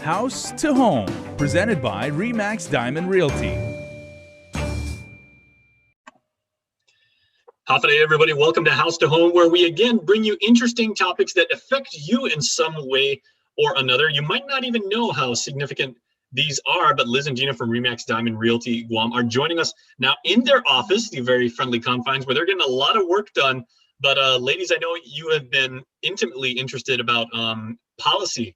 House to Home, presented by RE/MAX Diamond Realty. Howdy, everybody. Welcome to House to Home, where we again bring you interesting topics that affect you in some way or another. You might not even know how significant these are, but Liz and Gina from RE/MAX Diamond Realty Guam are joining us now in their office, the very friendly confines, where they're getting a lot of work done. But ladies, I know you have been intimately interested about policy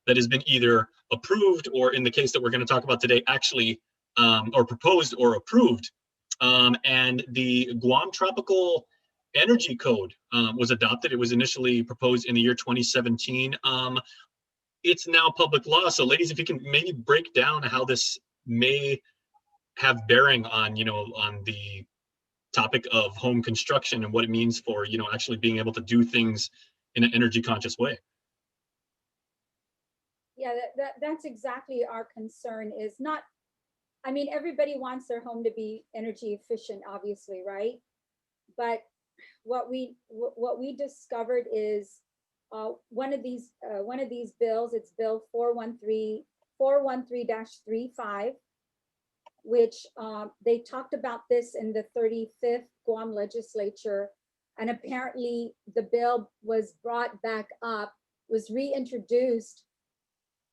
that has been either approved or, in the case that we're going to talk about today, actually or proposed or approved. And the Guam Tropical Energy Code was adopted. It was initially proposed in the year 2017. It's now public law. So ladies, if you can maybe break down how this may have bearing on, on the topic of home construction and what it means for, actually being able to do things in an energy conscious way. Yeah, that's exactly our concern. Is not, I mean, everybody wants their home to be energy efficient, obviously, right? But what we discovered is one of these bills. It's Bill 413-35, which they talked about this in the 35th Guam legislature, and apparently the bill was brought back up, was reintroduced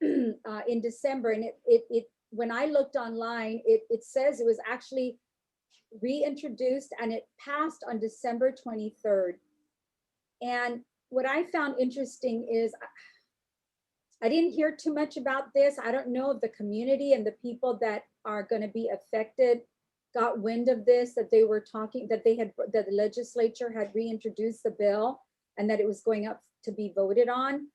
in December, and it when I looked online, it says it was actually reintroduced and it passed on December 23rd. And what I found interesting is I didn't hear too much about this. I don't know if the community and the people that are going to be affected got wind of this, that they were talking, that the legislature had reintroduced the bill and that it was going up to be voted on.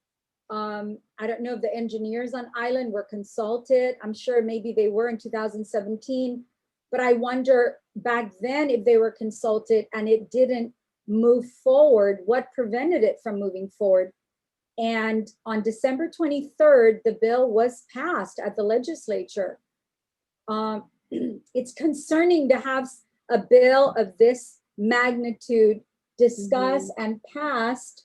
I don't know if the engineers on island were consulted. I'm sure maybe they were in 2017, but I wonder back then if they were consulted and it didn't move forward, what prevented it from moving forward? And on December 23rd, the bill was passed at the legislature. It's concerning to have a bill of this magnitude discussed and passed.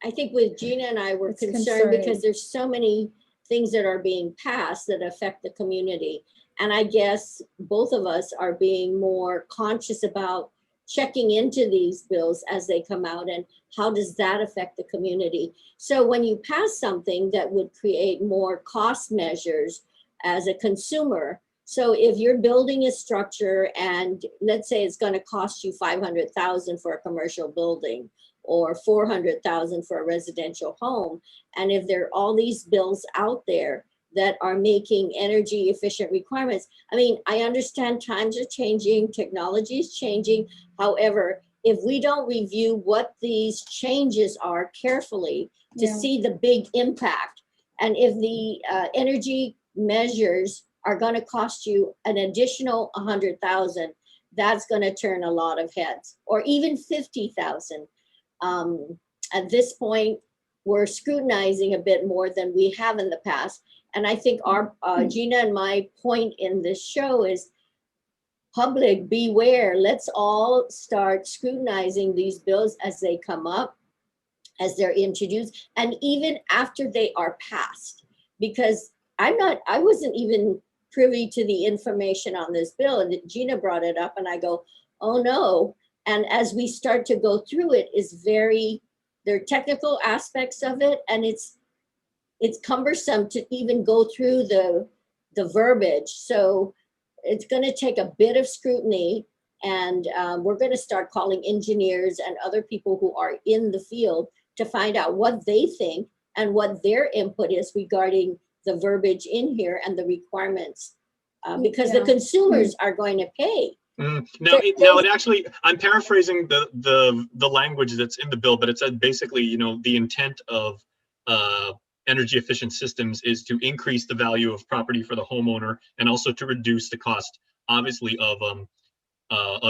I think with Gina and I were concerned because there's so many things that are being passed that affect the community. And I guess both of us are being more conscious about checking into these bills as they come out and how does that affect the community. So when you pass something that would create more cost measures as a consumer, so if you're building a structure and let's say it's going to cost you $500,000 for a commercial building or $400,000 for a residential home, and if there are all these bills out there that are making energy efficient requirements. I mean, I understand times are changing, technology is changing. However, if we don't review what these changes are carefully to see the big impact, and if the energy measures are going to cost you an additional $100,000, that's going to turn a lot of heads, or even $50,000. At this point, we're scrutinizing a bit more than we have in the past. And I think our Gina and my point in this show is public beware. Let's all start scrutinizing these bills as they come up, as they're introduced, and even after they are passed. Because I wasn't even privy to the information on this bill, and Gina brought it up, and I go, oh no. And as we start to go through it, there are technical aspects of it, and it's cumbersome to even go through the verbiage. So it's going to take a bit of scrutiny, and we're going to start calling engineers and other people who are in the field to find out what they think and what their input is regarding the verbiage in here and the requirements, because the consumers are going to pay. Now, it actually, I'm paraphrasing the language that's in the bill, but it said basically, the intent of energy efficient systems is to increase the value of property for the homeowner and also to reduce the cost, obviously, of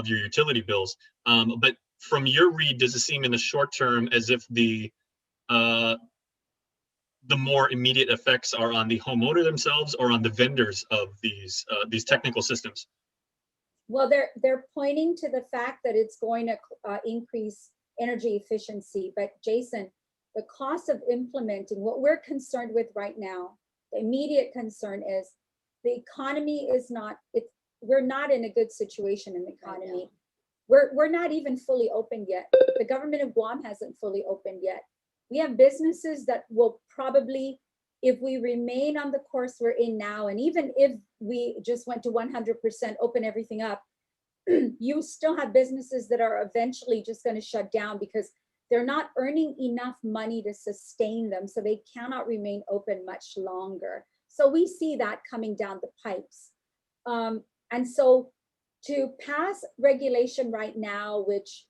your utility bills. But from your read, does it seem in the short term as if the more immediate effects are on the homeowner themselves or on the vendors of these technical systems? Well, they're pointing to the fact that it's going to increase energy efficiency. But Jason, the cost of implementing, what we're concerned with right now, the immediate concern is the economy is not, we're not in a good situation in the economy. We're not even fully open yet. The government of Guam hasn't fully opened yet. We have businesses that will probably, if we remain on the course we're in now, and even if we just went to 100% open everything up, you still have businesses that are eventually just going to shut down because they're not earning enough money to sustain them. So they cannot remain open much longer. So we see that coming down the pipes. And so to pass regulation right now, which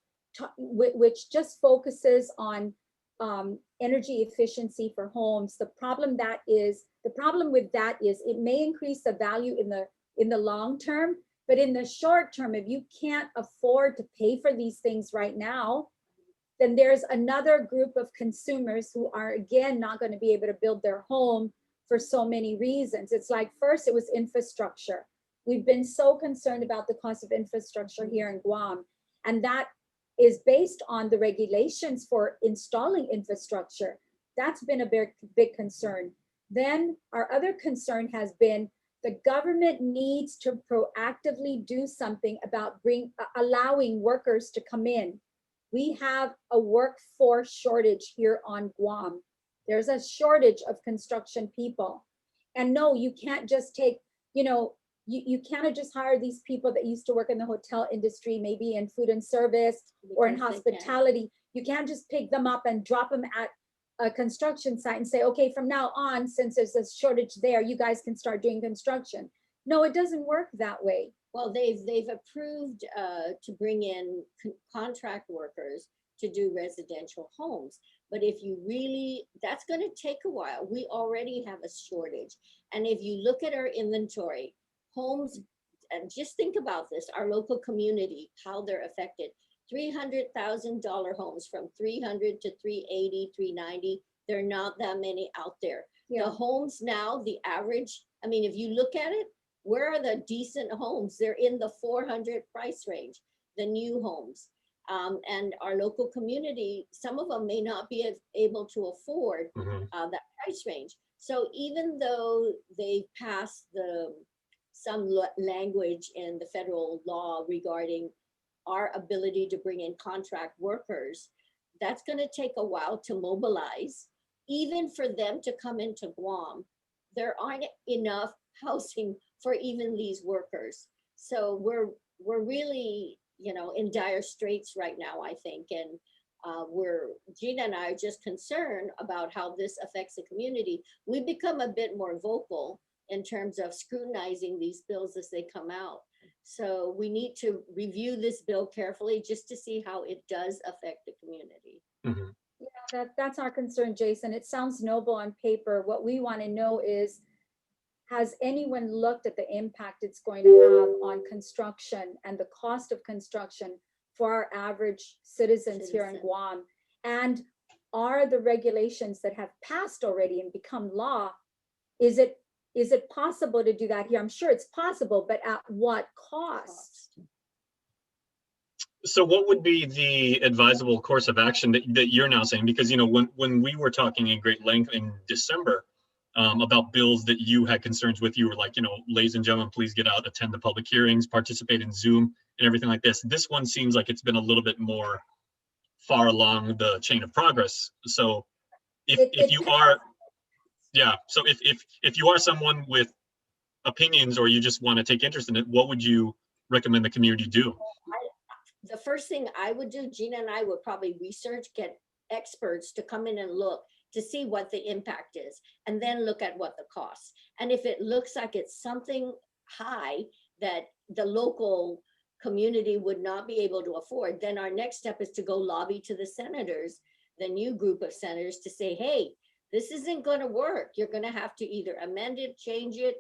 just focuses on energy efficiency for homes, the problem with that is it may increase the value in the long term, but in the short term, if you can't afford to pay for these things right now, then there's another group of consumers who are again not going to be able to build their home for so many reasons. It's like, first it was infrastructure. We've been so concerned about the cost of infrastructure here in Guam, and that is based on the regulations for installing infrastructure. That's been a very big concern. Then our other concern has been the government needs to proactively do something about allowing workers to come in. We have a workforce shortage here on Guam. There's a shortage of construction people. And no, you can't just take, you cannot just hire these people that used to work in the hotel industry, maybe in food and service or in hospitality. You can't just pick them up and drop them at a construction site and say, okay, from now on, since there's a shortage there, you guys can start doing construction. No, it doesn't work that way. Well, they've approved to bring in contract workers to do residential homes. But if you really, that's going to take a while. We already have a shortage. And if you look at our inventory, homes, and just think about this, our local community, how they're affected. $300,000 homes from 300 to 380, 390. There are not that many out there. Yeah. The homes now, the average, I mean, if you look at it, where are the decent homes? They're in the 400 price range, the new homes. And our local community, some of them may not be able to afford that price range. So even though they passed some language in the federal law regarding our ability to bring in contract workers, that's going to take a while to mobilize. Even for them to come into Guam, there aren't enough housing for even these workers. So we're really, in dire straits right now, I think. And Gina and I are just concerned about how this affects the community. We've become a bit more vocal in terms of scrutinizing these bills as they come out. So we need to review this bill carefully just to see how it does affect the community. Mm-hmm. Yeah, that's our concern, Jason. It sounds noble on paper. What we want to know is, has anyone looked at the impact it's going to have on construction and the cost of construction for our average citizens here in Guam? And are the regulations that have passed already and become law, is it possible to do that here? I'm sure it's possible, but at what cost? So what would be the advisable course of action that you're now saying? Because, when we were talking in great length in December about bills that you had concerns with, you were like, ladies and gentlemen, please get out, attend the public hearings, participate in Zoom and everything like this. This one seems like it's been a little bit more far along the chain of progress. So if you are, so if you are someone with opinions or you just want to take interest in it, what would you recommend the community do? The first thing I would do, Gina and I would probably get experts to come in and look to see what the impact is, and then look at what the cost. And if it looks like it's something high that the local community would not be able to afford, then our next step is to go lobby to the senators, the new group of senators, to say, hey, this isn't going to work. You're going to have to either amend it, change it,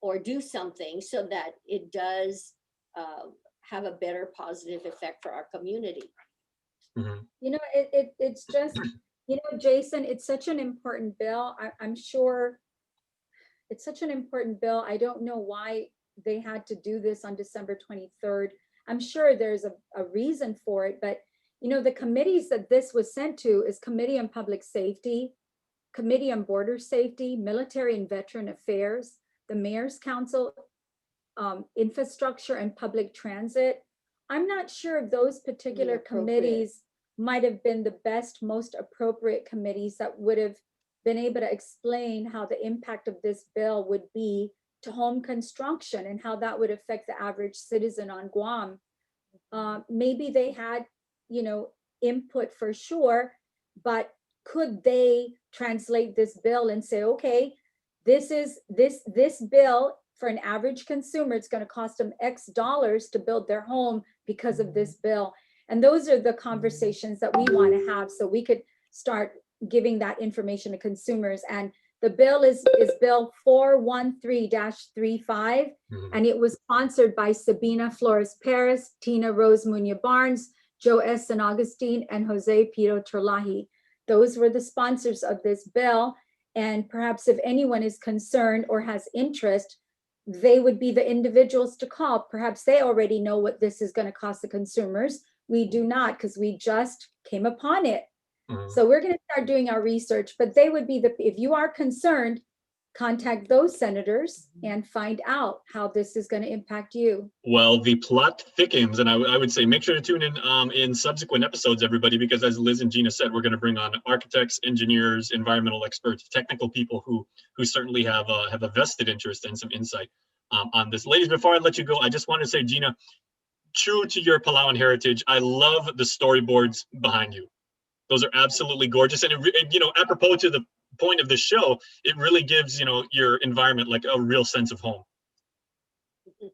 or do something so that it does have a better positive effect for our community. Mm-hmm. It's just, Jason, it's such an important bill. I'm sure it's such an important bill. I don't know why they had to do this on December 23rd. I'm sure there's a reason for it, but you know, the committees that this was sent to is Committee on Public Safety, Committee on Border Safety, Military and Veteran Affairs, the Mayor's Council, Infrastructure and Public Transit. I'm not sure if those particular committees might have been the best, most appropriate committees that would have been able to explain how the impact of this bill would be to home construction and how that would affect the average citizen on Guam. Maybe they had, you know, input for sure, but could they translate this bill and say, okay, this bill for an average consumer, it's going to cost them X dollars to build their home because of this bill. And those are the conversations that we want to have, so we could start giving that information to consumers. And the bill is Bill 413-35, and it was sponsored by Sabina Flores Perez, Tina Rose Muñoz Barnes, Joe S. San Augustine, and Jose Piro Terlahi. Those were the sponsors of this bill. And perhaps if anyone is concerned or has interest, they would be the individuals to call. Perhaps they already know what this is going to cost the consumers. We do not, because we just came upon it. So we're going to start doing our research, but they would be if you are concerned, contact those senators and find out how this is going to impact you. Well, the plot thickens, and I would say make sure to tune in subsequent episodes, everybody, because as Liz and Gina said, we're going to bring on architects, engineers, environmental experts, technical people who certainly have a vested interest and some insight on this. Ladies, before I let you go, I just want to say, Gina, true to your Palauan heritage, I love the storyboards behind you. Those are absolutely gorgeous, and you know, apropos to the point of the show, it really gives, you know, your environment like a real sense of home.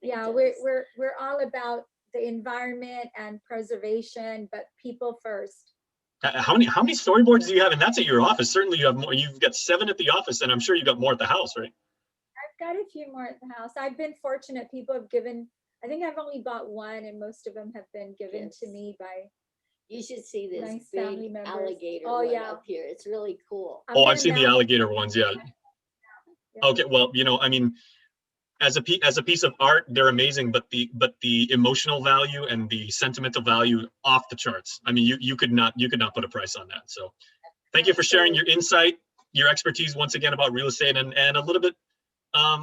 Yeah, we're all about the environment and preservation, but people first. How many storyboards do you have? And that's at your office. Certainly you have more. You've got 7 at the office, and I'm sure you've got more at the house, right? I've got a few more at the house. I've been fortunate. People have given, I think I've only bought one, and most of them have been given to me by You should see this nice big family members. alligator Oh, one yeah. up here. It's really cool. I've seen the alligator ones. Yeah. Okay. Well, you know, I mean, as a piece of art, they're amazing, but the emotional value and the sentimental value off the charts. I mean, you could not put a price on that. So, thank you for sharing your insight, your expertise once again about real estate, and a little bit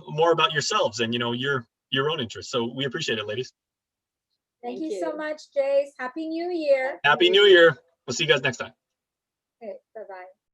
more about yourselves and, you know, your own interests. So we appreciate it, ladies. Thank you so much, Jace. Happy New Year. Happy New Year. We'll see you guys next time. Okay, bye-bye.